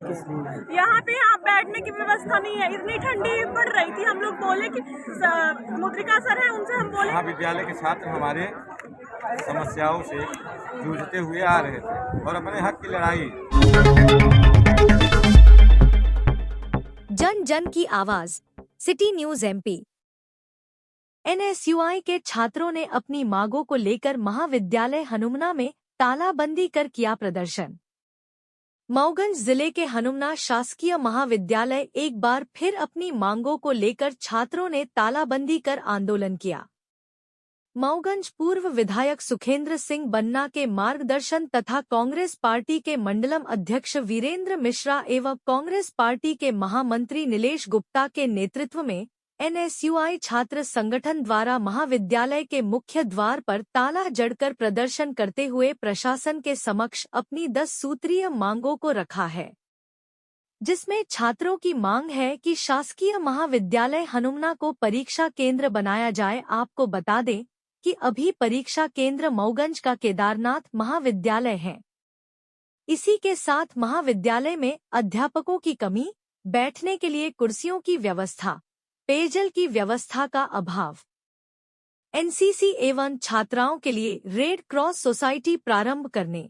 यहाँ पे आप बैठने की व्यवस्था नहीं है, इतनी ठंडी पड़ रही थी। हम लोग बोले कि मुद्रिका सर है, उनसे हम बोले। महाविद्यालय के छात्र हमारे समस्याओं से जूझते हुए आ रहे थे और अपने हक की लड़ाई। जन जन की आवाज, सिटी न्यूज एमपी। एनएसयूआई के छात्रों ने अपनी मांगों को लेकर महाविद्यालय हनुमना में तालाबंदी कर किया प्रदर्शन। मऊगंज जिले के हनुमना शासकीय महाविद्यालय एक बार फिर अपनी मांगों को लेकर छात्रों ने तालाबंदी कर आंदोलन किया। मऊगंज पूर्व विधायक सुखेंद्र सिंह बन्ना के मार्गदर्शन तथा कांग्रेस पार्टी के मंडलम अध्यक्ष वीरेंद्र मिश्रा एवं कांग्रेस पार्टी के महामंत्री नीलेश गुप्ता के नेतृत्व में एनएसयूआई छात्र संगठन द्वारा महाविद्यालय के मुख्य द्वार पर ताला जड़कर प्रदर्शन करते हुए प्रशासन के समक्ष अपनी 10 सूत्रीय मांगों को रखा है, जिसमें छात्रों की मांग है कि शासकीय महाविद्यालय हनुमना को परीक्षा केंद्र बनाया जाए। आपको बता दें कि अभी परीक्षा केंद्र मऊगंज का केदारनाथ महाविद्यालय है। इसी के साथ महाविद्यालय में अध्यापकों की कमी, बैठने के लिए कुर्सियों की व्यवस्था, पेयजल की व्यवस्था का अभाव, एनसीसी एवं छात्राओं के लिए रेड क्रॉस सोसाइटी प्रारंभ करने,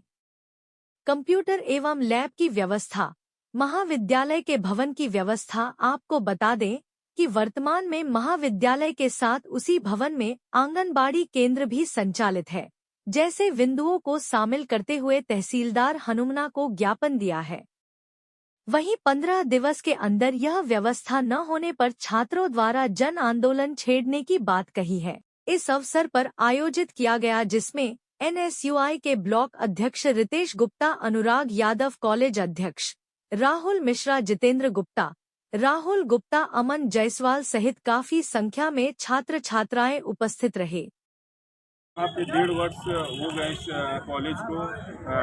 कंप्यूटर एवं लैब की व्यवस्था, महाविद्यालय के भवन की व्यवस्था। आपको बता दें कि वर्तमान में महाविद्यालय के साथ उसी भवन में आंगनबाड़ी केंद्र भी संचालित है। जैसे बिंदुओं को शामिल करते हुए तहसीलदार हनुमना को ज्ञापन दिया है। वहीं 15 दिवस के अंदर यह व्यवस्था न होने पर छात्रों द्वारा जन आंदोलन छेड़ने की बात कही है। इस अवसर पर आयोजित किया गया, जिसमें एनएसयूआई के ब्लॉक अध्यक्ष रितेश गुप्ता, अनुराग यादव कॉलेज अध्यक्ष राहुल मिश्रा, जितेंद्र गुप्ता, राहुल गुप्ता, अमन जायसवाल सहित काफी संख्या में छात्र छात्राएं उपस्थित रहे। आप 1.5 वर्ष हो गए इस कॉलेज को,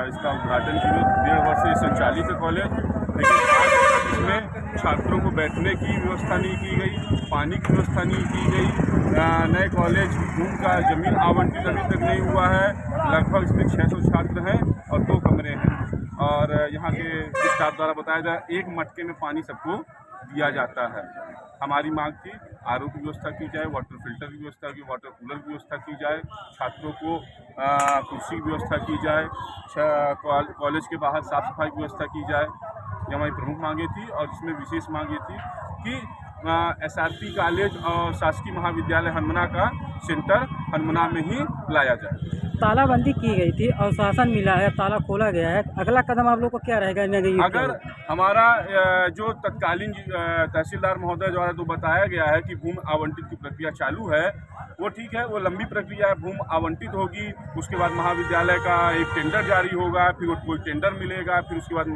इसका उद्घाटन किए 1.5 वर्ष से संचालित है कॉलेज, लेकिन आज इसमें छात्रों को बैठने की व्यवस्था नहीं की गई, पानी की व्यवस्था नहीं की गई। नए कॉलेज भूमि का जमीन आवंटित अभी तक नहीं हुआ है। लगभग इसमें 600 छात्र हैं और 2 कमरे हैं और यहाँ के स्टाफ द्वारा बताया जाए 1 मटके में पानी सबको दिया जाता है। हमारी मांग थी आरओ की व्यवस्था की जाए, वाटर फिल्टर की व्यवस्था की, वाटर कूलर की व्यवस्था की जाए, छात्रों को कुर्सी की व्यवस्था की जाए, कॉलेज के बाहर साफ सफाई की व्यवस्था की जाए। ये हमारी प्रमुख मांगे थी और इसमें विशेष मांग ये थी कि एसआरपी कॉलेज और शासकीय महाविद्यालय हनुमना का सेंटर हनुमना में ही लाया जाए। तालाबंदी की गई थी और शासन मिला है, ताला खोला गया है, अगला कदम आप लोग को क्या रहेगा? अगर हमारा जो तत्कालीन तहसीलदार महोदय द्वारा तो बताया गया है कि भूमि आवंटित की प्रक्रिया चालू है, वो ठीक है, वो लंबी प्रक्रिया है। भूमि आवंटित होगी, उसके बाद महाविद्यालय का एक टेंडर जारी होगा, फिर कोई टेंडर मिलेगा, फिर उसके बाद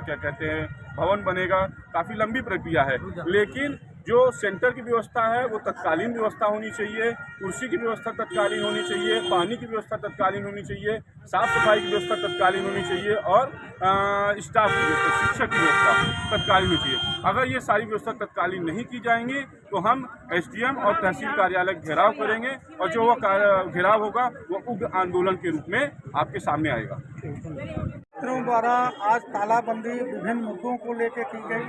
क्या कहते हैं भवन बनेगा। काफ़ी लंबी प्रक्रिया है, लेकिन जो सेंटर की व्यवस्था है वो तत्कालीन व्यवस्था होनी चाहिए, कुर्सी की व्यवस्था तत्कालीन होनी चाहिए, पानी की व्यवस्था तत्कालीन होनी चाहिए, साफ सफाई की व्यवस्था तत्कालीन होनी चाहिए और स्टाफ की व्यवस्था, शिक्षक की व्यवस्था तत्कालीन होनी चाहिए। अगर ये सारी व्यवस्था तत्कालीन नहीं की जाएंगी तो हम एसडीएम और तहसील कार्यालय घेराव करेंगे और जो वह घेराव होगा वो उग्र आंदोलन के रूप में आपके सामने आएगा। छात्रों द्वारा आज तालाबंदी विभिन्न मुद्दों को लेकर की गई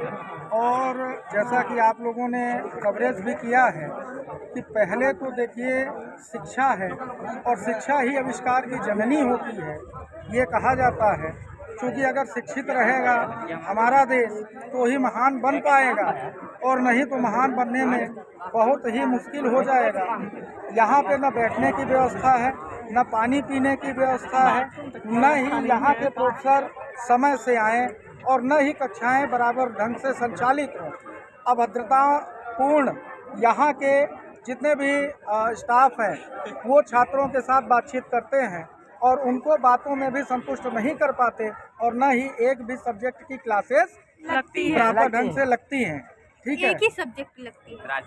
और जैसा कि आप लोगों ने कवरेज भी किया है कि पहले तो देखिए शिक्षा है और शिक्षा ही आविष्कार की जननी होती है, ये कहा जाता है। क्योंकि अगर शिक्षित रहेगा हमारा देश तो ही महान बन पाएगा और नहीं तो महान बनने में बहुत ही मुश्किल हो जाएगा। यहाँ पे न बैठने की व्यवस्था है, न पानी पीने की व्यवस्था है, न ही यहाँ के प्रोफेसर समय से आए और न ही कक्षाएं बराबर ढंग से संचालित हों। अभद्रतापूर्ण यहाँ के जितने भी स्टाफ हैं वो छात्रों के साथ बातचीत करते हैं और उनको बातों में भी संतुष्ट नहीं कर पाते और न ही एक भी सब्जेक्ट की क्लासेस बराबर ढंग से लगती हैं। ठीक है, एक ही सब्जेक्ट लगती है।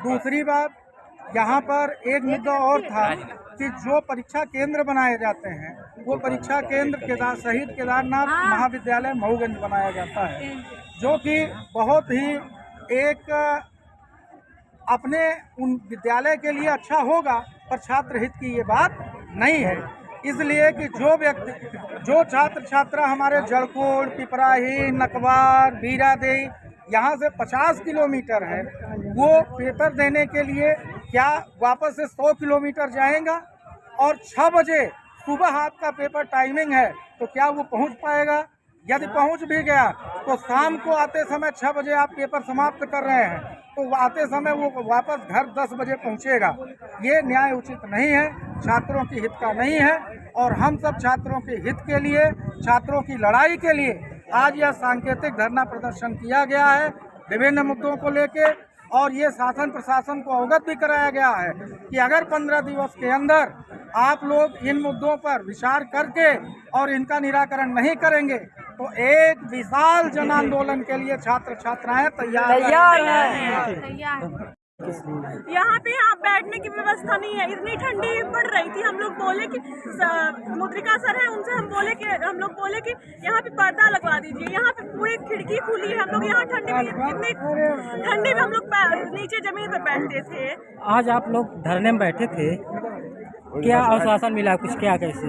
दूसरी बात यहाँ पर एक मुद्दा और था कि जो परीक्षा केंद्र बनाए जाते हैं वो परीक्षा केंद्र शहीद केदारनाथ महाविद्यालय मऊगंज बनाया जाता है, जो कि बहुत ही एक अपने उन विद्यालय के लिए अच्छा होगा, पर छात्र हित की ये बात नहीं है। इसलिए कि जो व्यक्ति जो छात्र छात्रा हमारे जड़कोट, पिपराही, नकवार, बीरादेई यहाँ से 50 किलोमीटर है, वो पेपर देने के लिए क्या वापस से 100 किलोमीटर जाएगा? और 6 बजे सुबह आपका पेपर टाइमिंग है तो क्या वो पहुंच पाएगा? यदि पहुंच भी गया तो शाम को आते समय 6 बजे आप पेपर समाप्त कर रहे हैं तो आते समय वो वापस घर 10 बजे पहुंचेगा। ये न्याय उचित नहीं है, छात्रों की हित का नहीं है। और हम सब छात्रों के हित के लिए, छात्रों की लड़ाई के लिए आज यह सांकेतिक धरना प्रदर्शन किया गया है विभिन्न मुद्दों को लेके। और ये शासन प्रशासन को अवगत भी कराया गया है कि अगर 15 दिवस के अंदर आप लोग इन मुद्दों पर विचार करके और इनका निराकरण नहीं करेंगे तो एक विशाल जन आंदोलन के लिए छात्र छात्राएं तैयार हैं। यहाँ पे बैठने की व्यवस्था नहीं है, इतनी ठंडी पड़ रही थी। हम लोग बोले कि मुद्रिका सर हैं, उनसे हम लोग बोले कि यहाँ पे पर्दा लगवा दीजिए। यहाँ पे पूरी खिड़की खुली है, हम लोग यहाँ ठंडी में, इतनी ठंडी में हम लोग नीचे जमीन पे बैठते थे। आज आप लोग धरने में बैठे थे, क्या आश्वासन मिला कुछ, क्या कैसे?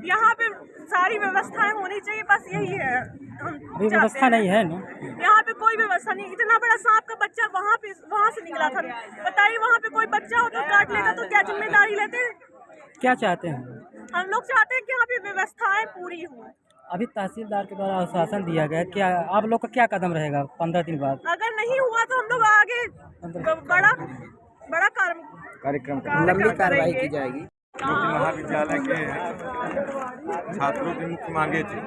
यहाँ पे सारी व्यवस्थाएं होनी चाहिए, बस यही है। अभी व्यवस्था नहीं है ना? यहाँ पे कोई व्यवस्था नहीं। इतना बड़ा सांप का बच्चा वहाँ से निकला था, बताइए वहाँ पे कोई बच्चा हो तो काट लेता तो क्या जिम्मेदारी लेते? क्या चाहते हैं? हम लोग चाहते हैं कि यहाँ पे व्यवस्थाएं पूरी हों। अभी तहसीलदार के द्वारा आश्वासन दिया गया, क्या आप लोग का क्या कदम रहेगा 15 दिन बाद? अगर नहीं हुआ तो हम लोग आगे बड़ा कार्यक्रम लंबी कार्रवाई की जाएगी। जो कि महाविद्यालय के छात्रों की मुख्य मांगे थी,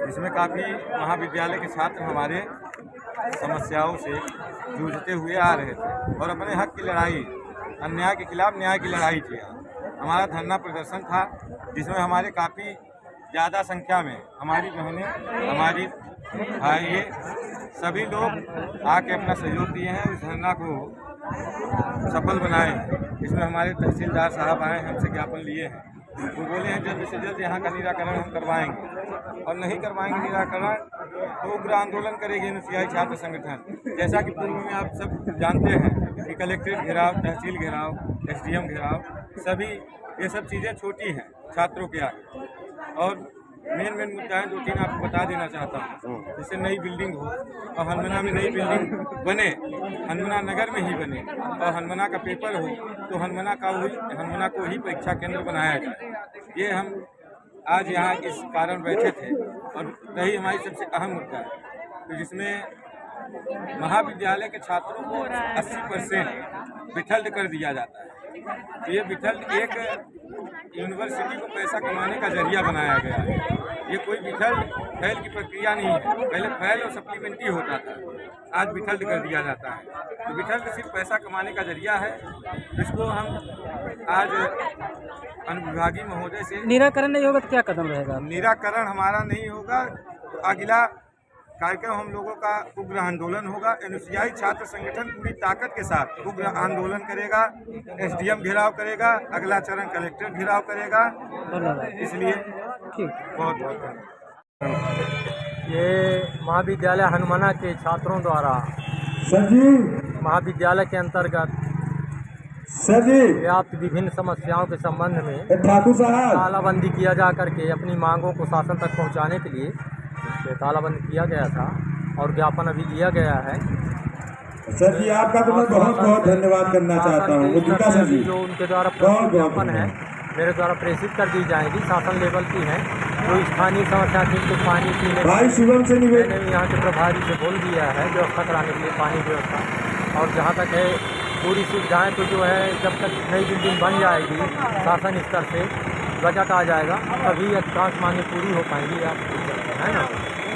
इसमें काफ़ी महाविद्यालय के छात्र हमारे समस्याओं से जूझते हुए आ रहे थे और अपने हक की लड़ाई, अन्याय के खिलाफ न्याय की लड़ाई थी। हमारा धरना प्रदर्शन था जिसमें हमारे काफ़ी ज़्यादा संख्या में हमारी बहनें, हमारी भाई, सभी लोग आके अपना सहयोग दिए हैं, इस धरना को सफल बनाए हैं। इसमें हमारे तहसीलदार साहब आए, हमसे ज्ञापन लिए हैं, वो बोले हैं जल्द से जल्द यहाँ का निराकरण हम करवाएंगे और नहीं करवाएंगे निराकरण तो उग्र आंदोलन करेगी एनयूसीआई छात्र संगठन। जैसा कि पूर्व में आप सब जानते हैं कि कलेक्ट्रेट घेराव, तहसील घेराव, एसडीएम घेराव, सभी ये सब चीज़ें छोटी हैं छात्रों के आगे। और मेन मुद्दा है 2-3 आपको बता देना चाहता हूँ। जैसे नई बिल्डिंग हो और हनमना में नई बिल्डिंग बने, हनमना नगर में ही बने और हनमना का पेपर हो तो हनमना को ही परीक्षा केंद्र बनाया जाए। ये हम आज यहाँ इस कारण बैठे थे और यही हमारी सबसे अहम मुद्दा है। तो जिसमें महाविद्यालय के छात्रों को 80% विठल्ड कर दिया जाता है। ये विठल्ड एक यूनिवर्सिटी को पैसा कमाने का जरिया बनाया गया है। ये कोई विठल्ड फैल की प्रक्रिया नहीं है। पहले फैल और सप्लीमेंट्री होता था, आज विठल्ड कर दिया जाता है। तो विठल्ड सिर्फ पैसा कमाने का जरिया है, जिसको हम आज अनुविभागीय महोदय से निराकरण नहीं होगा तो क्या कदम रहेगा? निराकरण हमारा नहीं होगा तो अगला कार्यक्रम हम लोगों का उग्र आंदोलन होगा। एनयूसीआई छात्र संगठन पूरी ताकत के साथ उग्र आंदोलन करेगा, एसडीएम घेराव करेगा, अगला चरण कलेक्टर घेराव करेगा। इसलिए बहुत ये महाविद्यालय हनुमाना के छात्रों द्वारा महाविद्यालय के अंतर्गत व्याप्त विभिन्न समस्याओं के संबंध में तालाबंदी किया जा करके अपनी मांगों को शासन तक पहुंचाने के लिए तालाबंद किया गया था और ज्ञापन अभी दिया गया है। सर जी आपका तो मैं बहुत बहुत धन्यवाद करना चाहता हूँ। जो उनके द्वारा ज्ञापन है मेरे द्वारा प्रेषित कर दी जाएगी, शासन लेवल की है। जो स्थानीय समस्या थी तो पानी पीने मैंने यहाँ के प्रभारी से बोल दिया है व्यवस्था कराने के लिए पानी व्यवस्था। और जहाँ तक है पूरी सुविधाएँ तो जो है जब तक नई बिल्डिंग बन जाएगी शासन स्तर से बजट आ जाएगा तभी अधिकांश मांगें पूरी हो पाएंगी, आप है ना।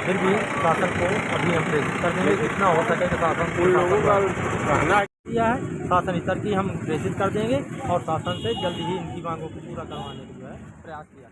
फिर भी शासन को अभी हम प्रेषित कर देंगे, जितना हो सके तो शासन किया है शासन स्तर की हम प्रेषित कर देंगे और शासन से जल्द ही इनकी मांगों को पूरा करवाने की जो है प्रयास किया।